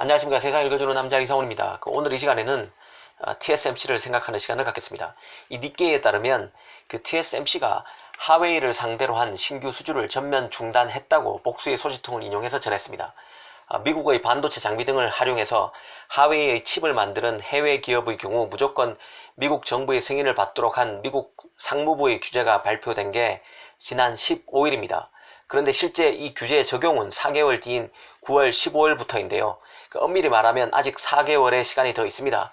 안녕하십니까. 세상 읽어주는 남자 이상훈입니다. 오늘 이 시간에는 TSMC를 생각하는 시간을 갖겠습니다. 이 니케이에 따르면 그 TSMC가 하웨이를 상대로 한 신규 수주를 전면 중단했다고 복수의 소식통을 인용해서 전했습니다. 미국의 반도체 장비 등을 활용해서 하웨이의 칩을 만드는 해외 기업의 경우 무조건 미국 정부의 승인을 받도록 한 미국 상무부의 규제가 발표된 게 지난 15일입니다. 그런데 실제 이 규제의 적용은 4개월 뒤인 9월 15일부터인데요. 엄밀히 말하면 아직 4개월의 시간이 더 있습니다.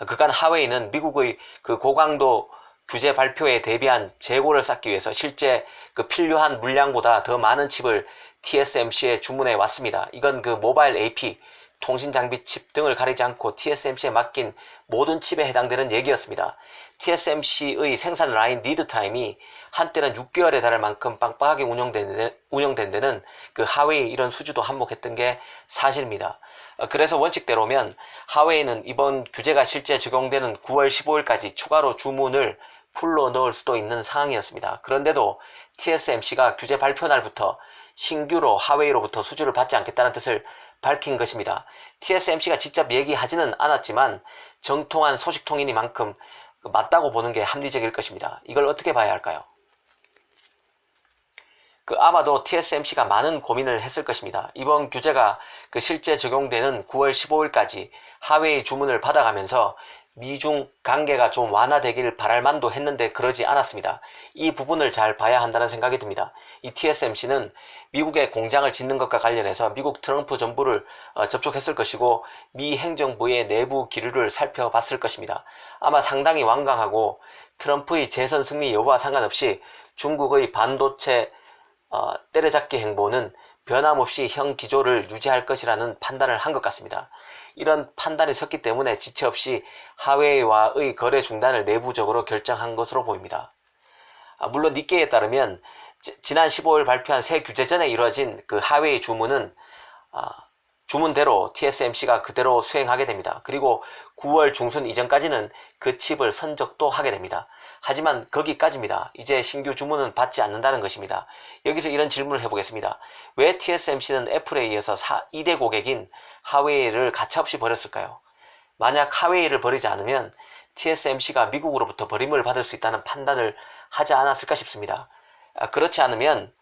그간 하웨이는 미국의 그 고강도 규제 발표에 대비한 재고를 쌓기 위해서 실제 그 필요한 물량보다 더 많은 칩을 TSMC에 주문해 왔습니다. 이건 그 모바일 AP, 통신장비 칩 등을 가리지 않고 TSMC에 맡긴 모든 칩에 해당되는 얘기였습니다. TSMC의 생산 라인 리드 타임이 한때는 6개월에 달할 만큼 빵빵하게 운영된 데는 그 하웨이 이런 수주도 한몫했던 게 사실입니다. 그래서 원칙대로면 하웨이는 이번 규제가 실제 적용되는 9월 15일까지 추가로 주문을 풀로 넣을 수도 있는 상황이었습니다. 그런데도 TSMC가 규제 발표 날부터 신규로 하웨이로부터 수주를 받지 않겠다는 뜻을 밝힌 것입니다. TSMC가 직접 얘기하지는 않았지만 정통한 소식통이니만큼 맞다고 보는 게 합리적일 것입니다. 이걸 어떻게 봐야 할까요? 아마도 TSMC가 많은 고민을 했을 것입니다. 이번 규제가 실제 적용되는 9월 15일까지 하웨이 주문을 받아가면서 미중 관계가 좀 완화되길 바랄 만도 했는데 그러지 않았습니다. 이 부분을 잘 봐야 한다는 생각이 듭니다. 이 TSMC는 미국에 공장을 짓는 것과 관련해서 미국 트럼프 정부를 접촉했을 것이고 미 행정부의 내부 기류를 살펴봤을 것입니다. 아마 상당히 완강하고 트럼프의 재선 승리 여부와 상관없이 중국의 반도체 때려잡기 행보는 변함없이 형 기조를 유지할 것이라는 판단을 한 것 같습니다. 이런 판단이 섰기 때문에 지체 없이 하웨이와의 거래 중단을 내부적으로 결정한 것으로 보입니다. 물론 니케이에 따르면 지난 15일 발표한 새 규제 전에 이루어진 그 하웨이 주문은 주문대로 TSMC가 그대로 수행하게 됩니다. 그리고 9월 중순 이전까지는 그 칩을 선적도 하게 됩니다. 하지만 거기까지입니다. 이제 신규 주문은 받지 않는다는 것입니다. 여기서 이런 질문을 해보겠습니다. 왜 TSMC는 애플에 이어서 2대 고객인 하웨이를 가차없이 버렸을까요? 만약 하웨이를 버리지 않으면 TSMC가 미국으로부터 버림을 받을 수 있다는 판단을 하지 않았을까 싶습니다. 그렇지 않으면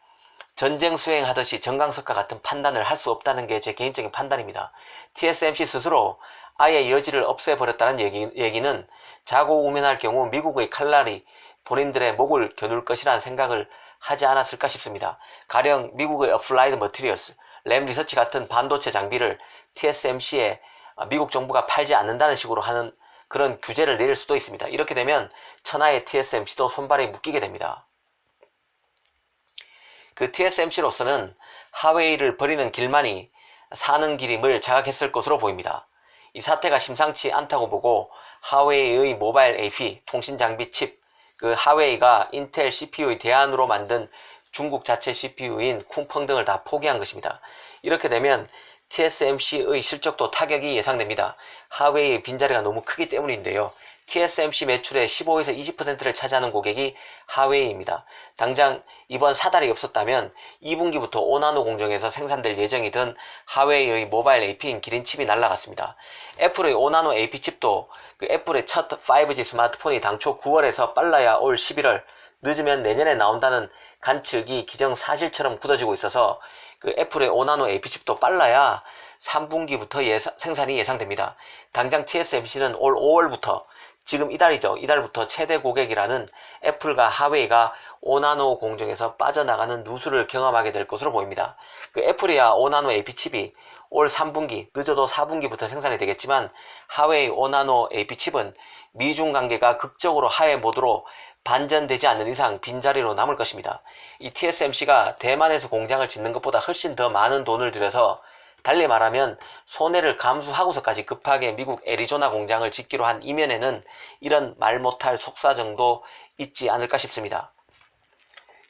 전쟁 수행하듯이 정강석과 같은 판단을 할 수 없다는 게 제 개인적인 판단입니다. TSMC 스스로 아예 여지를 없애버렸다는 얘기는 자고우면할 경우 미국의 칼날이 본인들의 목을 겨눌 것이라는 생각을 하지 않았을까 싶습니다. 가령 미국의 어플라이드 머티리얼스, 램 리서치 같은 반도체 장비를 TSMC에 미국 정부가 팔지 않는다는 식으로 하는 그런 규제를 내릴 수도 있습니다. 이렇게 되면 천하의 TSMC도 손발이 묶이게 됩니다. TSMC로서는 하웨이를 버리는 길만이 사는 길임을 자각했을 것으로 보입니다. 이 사태가 심상치 않다고 보고 하웨이의 모바일 AP, 통신장비 칩, 하웨이가 인텔 CPU의 대안으로 만든 중국 자체 CPU인 쿵펑 등을 다 포기한 것입니다. 이렇게 되면 TSMC의 실적도 타격이 예상됩니다. 하웨이의 빈자리가 너무 크기 때문인데요. TSMC 매출의 15에서 20%를 차지하는 고객이 하웨이입니다. 당장 이번 사달이 없었다면 2분기부터 5나노 공정에서 생산될 예정이던 하웨이의 모바일 AP인 기린칩이 날아갔습니다. 애플의 5나노 AP 칩도 애플의 첫 5G 스마트폰이 당초 9월에서 빨라야 올 11월, 늦으면 내년에 나온다는 관측이 기정사실처럼 굳어지고 있어서 애플의 5나노 AP 칩도 빨라야 3분기부터 생산이 예상됩니다. 당장 TSMC는 올 5월부터 지금 이달부터 최대 고객이라는 애플과 하웨이가 5나노 공정에서 빠져나가는 누수를 경험하게 될 것으로 보입니다. 애플이야 5나노 AP 칩이 올 3분기, 늦어도 4분기부터 생산이 되겠지만 하웨이 5나노 AP 칩은 미중 관계가 극적으로 하회 모드로 반전되지 않는 이상 빈자리로 남을 것입니다. 이 TSMC가 대만에서 공장을 짓는 것보다 훨씬 더 많은 돈을 들여서 달리 말하면 손해를 감수하고서까지 급하게 미국 애리조나 공장을 짓기로 한 이면에는 이런 말 못할 속사정도 있지 않을까 싶습니다.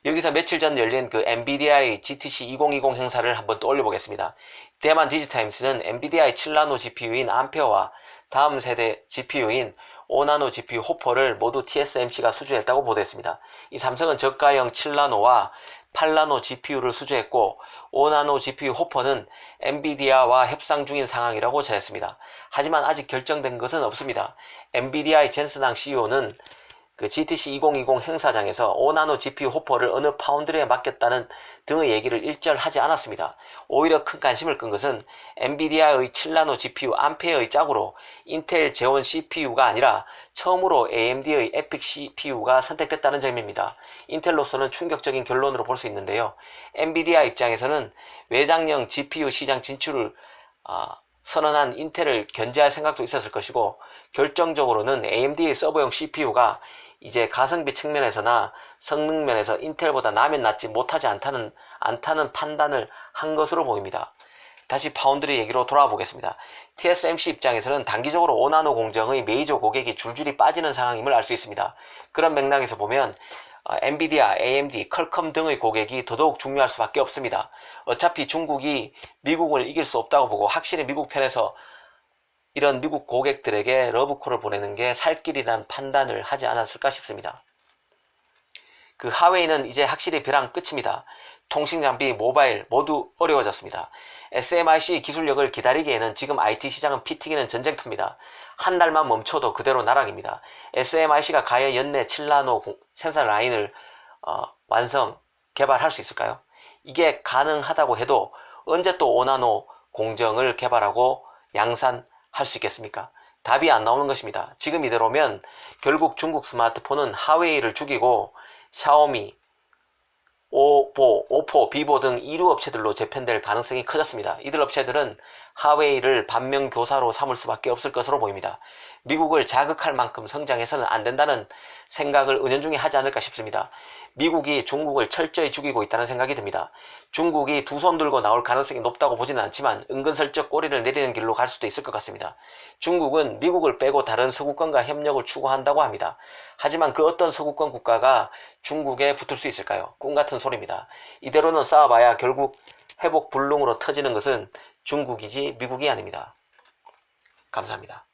여기서 며칠 전 열린 엔비디아의 GTC 2020 행사를 한번 떠올려 보겠습니다. 대만 디지타임스는 엔비디아의 7나노 GPU인 암페어와 다음 세대 GPU인 5나노 GPU 호퍼를 모두 TSMC가 수주했다고 보도했습니다. 이 삼성은 저가형 7나노와 8나노 GPU를 수주했고 5나노 GPU 호퍼는 엔비디아와 협상 중인 상황이라고 전했습니다. 하지만 아직 결정된 것은 없습니다. 엔비디아의 젠슨항 CEO는 그 GTC 2020 행사장에서 5나노 GPU 호퍼를 어느 파운드리에 맡겼다는 등의 얘기를 일절하지 않았습니다. 오히려 큰 관심을 끈 것은 엔비디아의 7나노 GPU 암페어의 짝으로 인텔 제온 CPU가 아니라 처음으로 AMD의 에픽 CPU가 선택됐다는 점입니다. 인텔로서는 충격적인 결론으로 볼 수 있는데요. 엔비디아 입장에서는 외장형 GPU 시장 진출을 선언한 인텔을 견제할 생각도 있었을 것이고, 결정적으로는 AMD의 서버용 CPU가 이제 가성비 측면에서나 성능 면에서 인텔보다 나면 낫지 못하지 않다는 판단을 한 것으로 보입니다. 다시 파운드리 얘기로 돌아와 보겠습니다. TSMC 입장에서는 단기적으로 5나노 공정의 메이저 고객이 줄줄이 빠지는 상황임을 알 수 있습니다. 그런 맥락에서 보면 엔비디아, AMD, 퀄컴 등의 고객이 더더욱 중요할 수밖에 없습니다. 어차피 중국이 미국을 이길 수 없다고 보고 확실히 미국 편에서 이런 미국 고객들에게 러브콜을 보내는 게 살 길이라는 판단을 하지 않았을까 싶습니다. 그 하웨이는 이제 확실히 벼랑 끝입니다. 통신장비, 모바일 모두 어려워졌습니다. SMIC 기술력을 기다리기에는 지금 IT 시장은 피 튀기는 전쟁터입니다. 한 달만 멈춰도 그대로 나락입니다. SMIC가 과연 연내 7나노 생산 라인을 개발할 수 있을까요? 이게 가능하다고 해도 언제 또 5나노 공정을 개발하고 양산할 수 있겠습니까? 답이 안 나오는 것입니다. 지금 이대로면 결국 중국 스마트폰은 하웨이를 죽이고 샤오미, 오포, 비보 등 이류 업체들로 재편될 가능성이 커졌습니다. 이들 업체들은 하웨이를 반면교사로 삼을 수밖에 없을 것으로 보입니다. 미국을 자극할 만큼 성장해서는 안 된다는 생각을 은연중에 하지 않을까 싶습니다. 미국이 중국을 철저히 죽이고 있다는 생각이 듭니다. 중국이 두 손 들고 나올 가능성이 높다고 보지는 않지만 은근슬쩍 꼬리를 내리는 길로 갈 수도 있을 것 같습니다. 중국은 미국을 빼고 다른 서구권과 협력을 추구한다고 합니다. 하지만 그 어떤 서구권 국가가 중국에 붙을 수 있을까요? 꿈같은 소리입니다. 이대로는 싸워봐야 결국 회복 불능으로 터지는 것은 중국이지 미국이 아닙니다. 감사합니다.